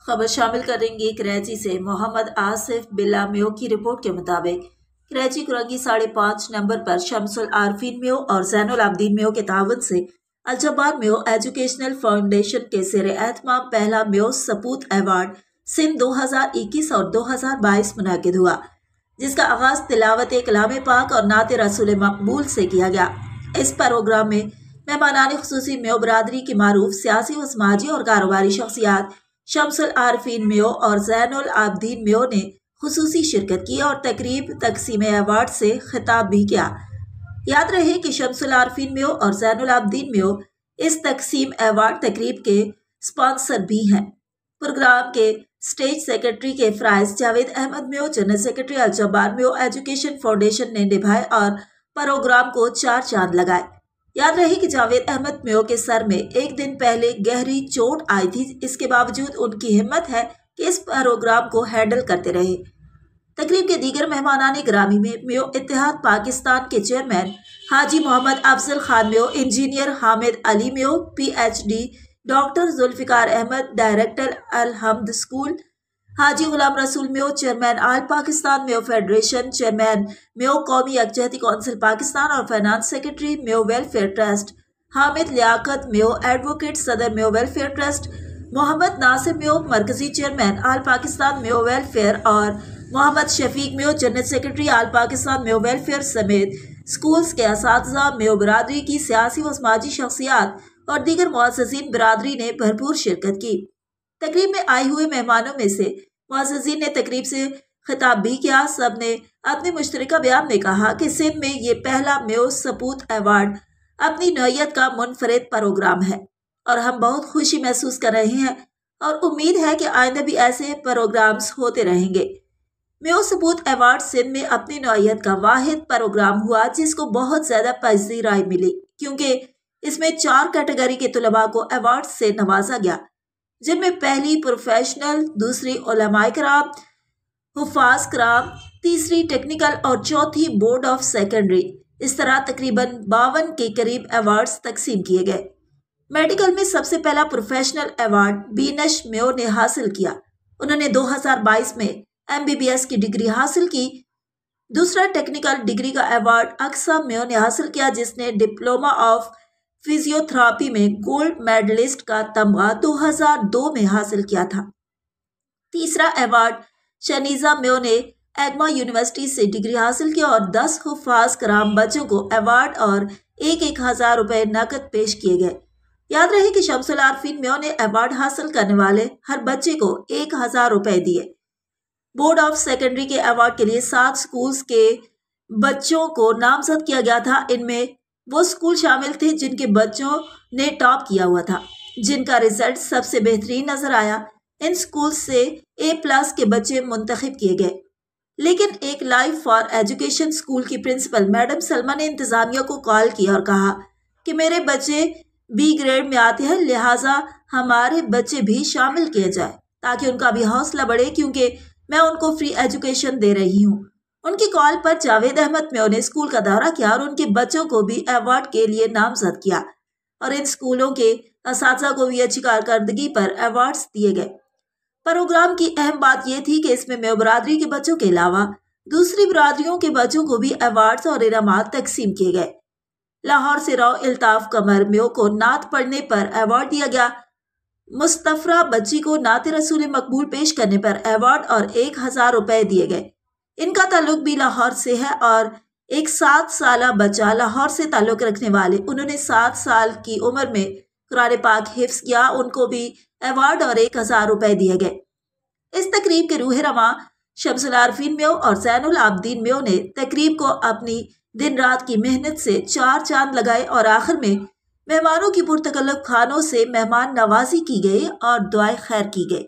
خبر شامل کریں گے کراچی سے۔ محمد آصف بلا میو کی رپورٹ کے مطابق کراچی کرنگی 5.5 نمبر پر شمس العارفین میو اور زین العابدین میو کے تعاون سے الجبار میو ایجوکیشنل فاؤنڈیشن کے زیر اہتمام پہلا میو سپوت ایوارڈ سن 2021 اور 2022 منعقد ہوا، جس کا آغاز تلاوت کلام پاک اور نعت رسول مقبول سے کیا گیا۔ اس پروگرام میں مہمانان خصوصی میو برادری کی معروف سیاسی و سماجی اور کاروباری شخصیات شمس العارفین میو اور زین العابدین میو نے خصوصی شرکت کی اور تقریب تقسیم ایوارڈ سے خطاب بھی کیا۔ یاد رہے کہ شمس العارفین میو اور زین العابدین میو اس تقسیم ایوارڈ تقریب کے سپانسر بھی ہیں۔ پروگرام کے اسٹیج سیکرٹری کے فرائض جاوید احمد میو، جنرل سیکرٹری الجبار میو ایجوکیشن فاؤنڈیشن نے نبھائے اور پروگرام کو 4 چاند لگائے۔ یاد رہے کہ جاوید احمد میو کے سر میں ایک دن پہلے گہری چوٹ آئی تھی، اس کے باوجود ان کی ہمت ہے کہ اس پروگرام کو ہینڈل کرتے رہے۔ تقریب کے دیگر مہمانان گرامی میں میو اتحاد پاکستان کے chairman Haji Muhammad Afzal Khan Meo, engineer Hamid Ali Meo P H D, doctor Zulfiqar Ahmed director Alhamd school, Haji Ghulam Rasool Meo chairman all Pakistan Meo federation, chairman Meo قومی یکجہتی کونسل پاکستان اور finance secretary Meo welfare trust, Hamid Liaquat Meo advocate صدر میو ویلفیئر ٹرسٹ، محمد ناصر میو مرکزی chairman all Pakistan Meo welfare اور Muhammad Shafiq Meo general secretary all Pakistan Meo welfare سمیت اسکولز کے اساتذہ، میو برادری کی سیاسی و سماجی شخصیات اور دیگر معززین برادری نے بھرپور شرکت کی۔ تقریب میں آئے ہوئے مہمانوں میں سے معززین نے تقریب سے خطاب بھی کیا۔ سب نے اپنے مشترکہ بیان میں کہا کہ سندھ میں یہ پہلا میو سپوت ایوارڈ اپنی نوعیت کا منفرد پروگرام ہے اور ہم بہت خوشی محسوس کر رہے ہیں اور امید ہے کہ آئندہ بھی ایسے پروگرامز ہوتے رہیں گے۔ میو سپوت ایوارڈ سندھ میں اپنی نوعیت کا واحد پروگرام ہوا جس کو بہت زیادہ پذیرائی ملی، کیونکہ اس میں 4 کیٹیگری کے طلباء کو ایوارڈ سے نوازا گیا، جن میں پہلی پروفیشنل، دوسری علماء کرام، حفاظ کرام، تیسری ٹیکنیکل اور چوتھی بورڈ آف سیکنڈری۔ اس طرح تقریباً 52 کے قریب ایوارڈز تقسیم کیے گئے۔ میڈیکل میں سب سے پہلا پروفیشنل ایوارڈ بینش میو نے حاصل کیا۔ انہوں نے 2022 میں MBBS کی ڈگری حاصل کی۔ دوسرا ٹیکنیکل ڈگری کا ایوارڈ اقصی میو نے حاصل کیا، جس نے ڈپلوما آف فزیوتھراپی میں گولڈ میڈلسٹ کا تمغہ 2002 میں حاصل کیا تھا۔ تیسرا ایوارڈ شنیزہ میو نے ایگما یونیورسٹی سے ڈگری حاصل کی اور 10 حفاظ کرام بچوں کو ایوارڈ اور 1,000 روپے نقد پیش کیے گئے۔ یاد رہے کہ شمس العارفین میو نے ایوارڈ حاصل کرنے والے ہر بچے کو 1,000 روپے دیے۔ بورڈ آف سیکنڈری کے ایوارڈ کے لیے 7 سکولز کے بچوں کو نامزد کیا گیا تھا۔ ان میں وہ سکول شامل تھے جن کے بچوں نے ٹاپ کیا ہوا تھا، جن کا رزلٹ سب سے بہترین نظر آیا۔ ان سکولز سے A+ کے بچے منتخب کیے گئے، لیکن ایک لائف فار ایجوکیشن سکول کی پرنسپل میڈم سلمہ نے انتظامیہ کو کال کیا اور کہا کہ میرے بچے B گریڈ میں آتے ہیں، لہٰذا ہمارے بچے بھی شامل کیے جائے تاکہ ان کا بھی حوصلہ بڑھے، کیونکہ میں ان کو فری ایجوکیشن دے رہی ہوں۔ ان کی کال پر جاوید احمد میو نے اسکول کا دورہ کیا اور ان کے بچوں کو بھی ایوارڈ کے لیے نامزد کیا اور ان اسکولوں کے اساتذہ کو بھی اچھی کارکردگی پر ایوارڈز دیے گئے۔ پروگرام کی اہم بات یہ تھی کہ اس میں میو برادری کے بچوں کے علاوہ دوسری برادریوں کے بچوں کو بھی ایوارڈز اور انعامات تقسیم کیے گئے۔ لاہور سے رو الطاف قمر میو کو نعت پڑھنے پر ایوارڈ دیا گیا۔ مستفرہ بچی کو نعت رسول مقبول پیش کرنے پر ایوارڈ اور 1,000 روپے دیے گئے۔ ان کا تعلق بھی لاہور سے ہے اور ایک 7 سالہ بچہ لاہور سے تعلق رکھنے والے، انہوں نے 7 سال کی عمر میں قرآن پاک حفظ کیا، ان کو بھی ایوارڈ اور 1,000 روپے دیے گئے۔ اس تقریب کے روح رواں شمس العارفین میو اور زین العابدین میو نے تقریب کو اپنی دن رات کی محنت سے 4 چاند لگائے اور آخر میں مہمانوں کی پرتکلف کھانوں سے مہمان نوازی کی گئی اور دعائے خیر کی گئی۔